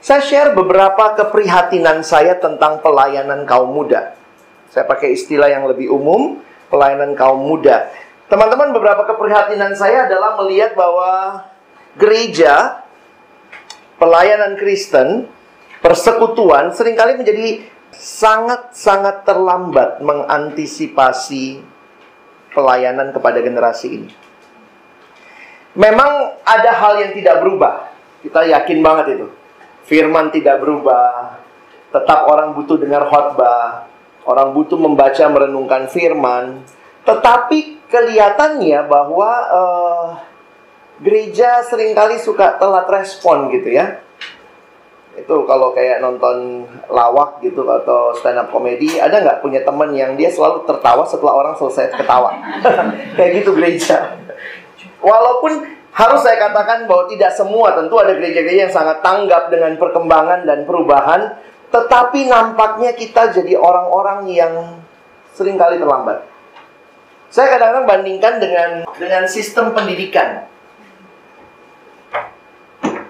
Saya share beberapa keprihatinan saya tentang pelayanan kaum muda. Saya pakai istilah yang lebih umum, pelayanan kaum muda. Teman-teman, beberapa keprihatinan saya adalah melihat bahwa gereja, pelayanan Kristen, persekutuan seringkali menjadi sangat-sangat terlambat mengantisipasi pelayanan kepada generasi ini. Memang ada hal yang tidak berubah. Kita yakin banget itu. Firman tidak berubah. Tetap orang butuh dengar khotbah. Orang butuh membaca, merenungkan firman. Tetapi kelihatannya bahwa gereja seringkali suka telat respon gitu ya. Itu kalau kayak nonton lawak gitu atau stand up comedy, ada nggak punya teman yang dia selalu tertawa setelah orang selesai ketawa? Kayak gitu gereja. Walaupun harus saya katakan bahwa tidak semua, tentu ada gereja-gereja yang sangat tanggap dengan perkembangan dan perubahan, tetapi nampaknya kita jadi orang-orang yang seringkali terlambat. Saya kadang-kadang bandingkan dengan sistem pendidikan.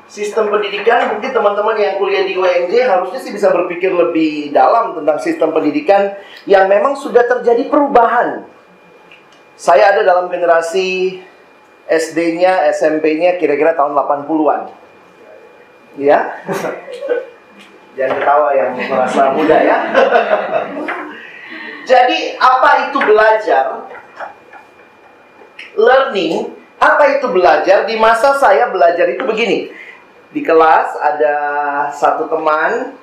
Sistem pendidikan, mungkin teman-teman yang kuliah di UNJ harusnya sih bisa berpikir lebih dalam tentang sistem pendidikan yang memang sudah terjadi perubahan. Saya ada dalam generasi SD-nya, SMP-nya kira-kira tahun 80-an. Ya? Jangan ketawa yang merasa muda ya. Jadi, apa itu belajar? Learning, apa itu belajar? Di masa saya belajar itu begini. Di kelas ada satu teman,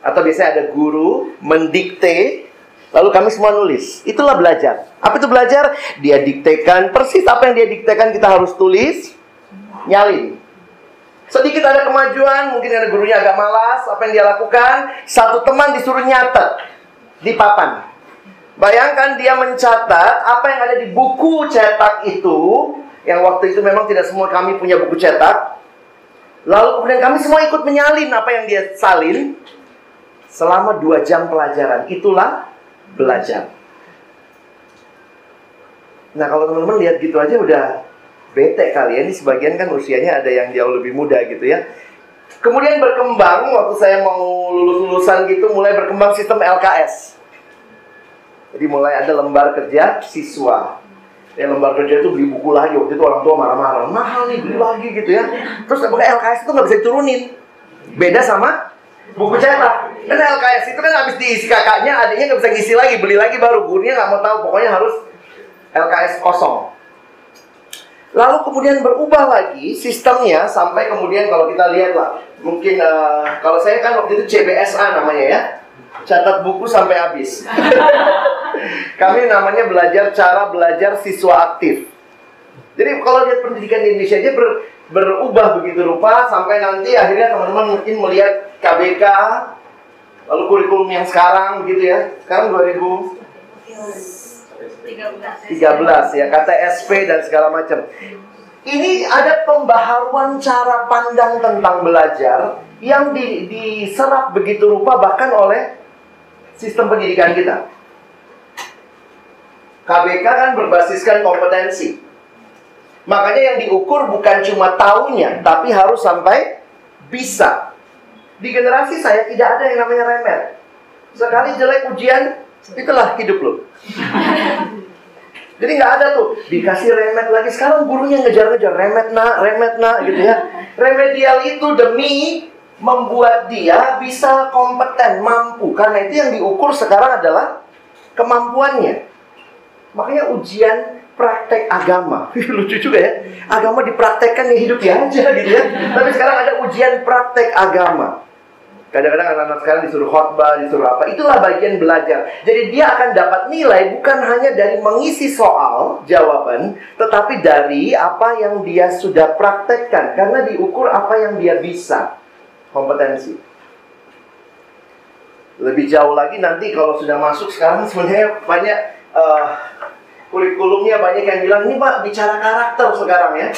atau biasanya ada guru, mendikte, lalu kami semua nulis. Itulah belajar. Apa itu belajar? Dia diktekan, persis apa yang dia diktekan kita harus tulis, nyalin. Sedikit ada kemajuan, mungkin ada gurunya agak malas, apa yang dia lakukan? Satu teman disuruh nyatet di papan. Bayangkan dia mencatat apa yang ada di buku cetak itu, yang waktu itu memang tidak semua kami punya buku cetak. Lalu kemudian kami semua ikut menyalin apa yang dia salin selama 2 jam pelajaran. Itulah belajar. Nah, kalau teman-teman lihat gitu aja udah bete kali ya. Ini sebagian kan usianya ada yang jauh lebih muda gitu ya. Kemudian berkembang, waktu saya mau lulus-lulusan gitu, mulai berkembang sistem LKS. Jadi mulai ada lembar kerja siswa. Ya, lembar kerja itu beli buku lagi. Waktu itu orang tua marah-marah, mahal nih, beli lagi gitu ya. Terus LKS itu nggak bisa diturunin. Beda sama buku cetak. Karena LKS itu kan habis diisi kakaknya, adiknya nggak bisa ngisi lagi, beli lagi baru. Gurunya nggak mau tahu, pokoknya harus LKS kosong. Lalu kemudian berubah lagi sistemnya sampai kemudian kalau kita lihat lah, mungkin kalau saya kan waktu itu CBSA namanya ya, catat buku sampai habis. Kami namanya cara belajar siswa aktif. Jadi kalau lihat pendidikan di Indonesia aja berubah begitu rupa sampai nanti akhirnya teman-teman mungkin melihat KBK, lalu kurikulum yang sekarang begitu ya. Sekarang 2013 ya, KTSP dan segala macam. Ini ada pembaharuan cara pandang tentang belajar yang diserap begitu rupa bahkan oleh sistem pendidikan kita. KBK kan berbasiskan kompetensi. Makanya yang diukur bukan cuma taunya, tapi harus sampai bisa. Di generasi saya tidak ada yang namanya remet. Sekali jelek ujian, itulah hidup lo. Jadi nggak ada tuh, dikasih remet lagi. Sekarang gurunya ngejar-ngejar, remet nak gitu ya. Remedial itu demi membuat dia bisa kompeten, mampu. Karena itu yang diukur sekarang adalah kemampuannya. Makanya ujian praktek agama. Lucu juga ya. Agama dipraktekkan ya hidup ya aja gitu ya. Tapi sekarang ada ujian praktek agama. Kadang-kadang anak-anak sekarang disuruh khotbah, disuruh apa. Itulah bagian belajar. Jadi dia akan dapat nilai bukan hanya dari mengisi soal, jawaban, tetapi dari apa yang dia sudah praktekkan. Karena diukur apa yang dia bisa. Kompetensi. Lebih jauh lagi nanti kalau sudah masuk sekarang sebenarnya banyak kurikulumnya banyak yang bilang, ini Pak bicara karakter sekarang ya.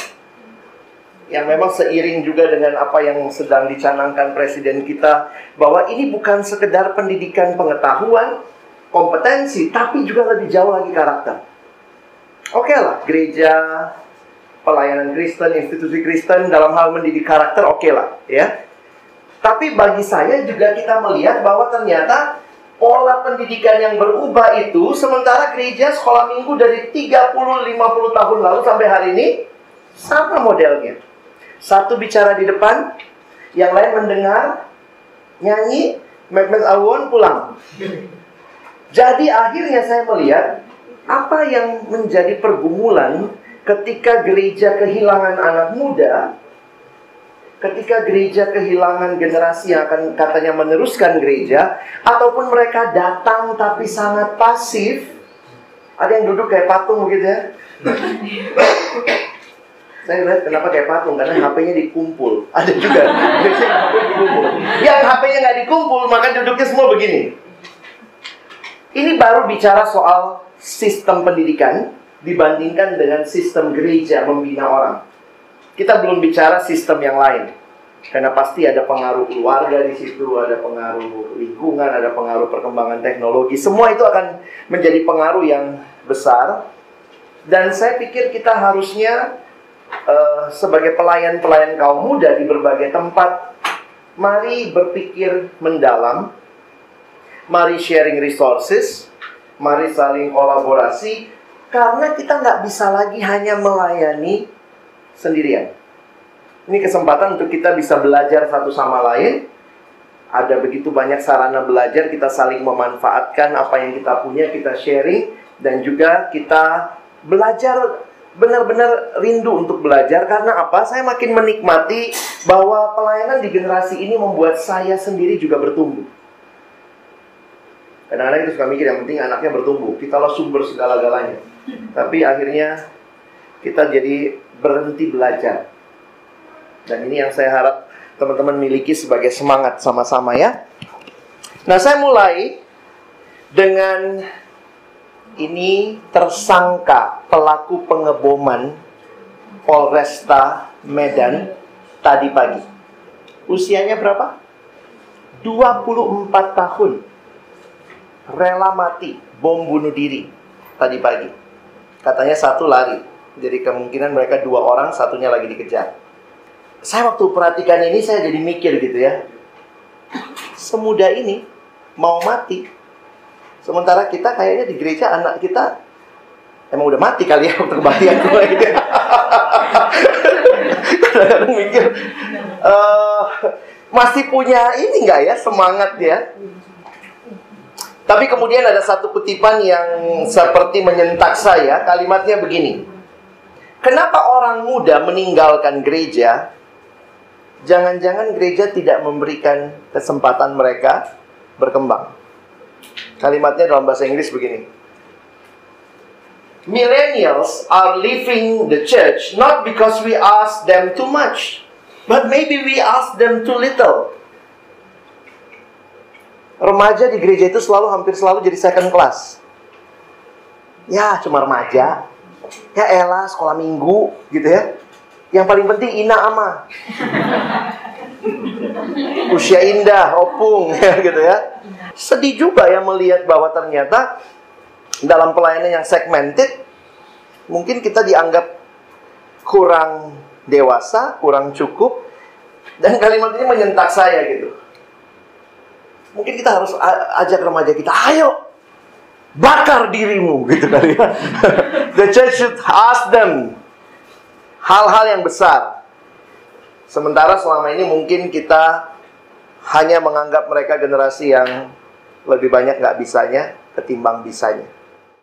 Yang memang seiring juga dengan apa yang sedang dicanangkan Presiden kita, bahwa ini bukan sekedar pendidikan pengetahuan, kompetensi, tapi juga lebih jauh lagi karakter. Oke lah, gereja, pelayanan Kristen, institusi Kristen dalam hal mendidik karakter, oke lah ya. Tapi bagi saya juga kita melihat bahwa ternyata pola pendidikan yang berubah itu, sementara gereja sekolah minggu dari 30-50 tahun lalu sampai hari ini sama modelnya. Satu bicara di depan, yang lain mendengar, nyanyi, Mehmet Awon pulang. Jadi akhirnya saya melihat apa yang menjadi pergumulan ketika gereja kehilangan anak muda, ketika gereja kehilangan generasi yang akan katanya meneruskan gereja, ataupun mereka datang tapi sangat pasif. Ada yang duduk kayak patung begitu ya. Saya lihat kenapa kayak patung, karena HP-nya dikumpul. Ada juga gereja yang HP dikumpul. Yang HP-nya nggak dikumpul, maka duduknya semua begini. Ini baru bicara soal sistem pendidikan dibandingkan dengan sistem gereja membina orang. Kita belum bicara sistem yang lain, karena pasti ada pengaruh keluarga di situ, ada pengaruh lingkungan, ada pengaruh perkembangan teknologi. Semua itu akan menjadi pengaruh yang besar. Dan saya pikir kita harusnya sebagai pelayan-pelayan kaum muda di berbagai tempat, mari berpikir mendalam, mari sharing resources, mari saling kolaborasi, karena kita nggak bisa lagi hanya melayani sendirian. Ini kesempatan untuk kita bisa belajar satu sama lain. Ada begitu banyak sarana belajar, kita saling memanfaatkan apa yang kita punya, kita sharing. Dan juga kita belajar, benar-benar rindu untuk belajar. Karena apa? Saya makin menikmati bahwa pelayanan di generasi ini membuat saya sendiri juga bertumbuh. Kadang-kadang kita suka mikir yang penting anaknya bertumbuh, kitalah sumber segala-galanya. Tapi akhirnya kita jadi berhenti belajar. Dan ini yang saya harap teman-teman miliki sebagai semangat sama-sama ya. Nah, saya mulai dengan ini tersangka pelaku pengeboman Polresta Medan tadi pagi. Usianya berapa? 24 tahun. Rela mati, bom bunuh diri tadi pagi. Katanya satu lari. Jadi kemungkinan mereka 2 orang, satunya lagi dikejar. Saya waktu perhatikan ini, saya jadi mikir gitu ya. Semudah ini mau mati. Sementara kita kayaknya di gereja anak kita emang udah mati kali ya waktu kebaktian gue gitu. Kadang-kadang mikir masih punya ini nggak ya, semangat ya. Tapi kemudian ada satu kutipan yang seperti menyentak saya. Kalimatnya begini: kenapa orang muda meninggalkan gereja? Jangan-jangan gereja tidak memberikan kesempatan mereka berkembang. Kalimatnya dalam bahasa Inggris begini: Millennials are leaving the church not because we ask them too much, but maybe we ask them too little. Remaja di gereja itu hampir selalu jadi second class. Ya, cuma remaja. Ya elah, sekolah minggu gitu ya. Yang paling penting ina ama. Usia indah, opung ya gitu ya. Sedih juga ya melihat bahwa ternyata dalam pelayanan yang segmented, mungkin kita dianggap kurang dewasa, kurang cukup. Dan kalimat ini menyentak saya gitu. Mungkin kita harus ajak remaja kita, ayo bakar dirimu gitu kali ya. The church should ask them hal-hal yang besar. Sementara selama ini mungkin kita hanya menganggap mereka generasi yang lebih banyak nggak bisanya ketimbang bisanya.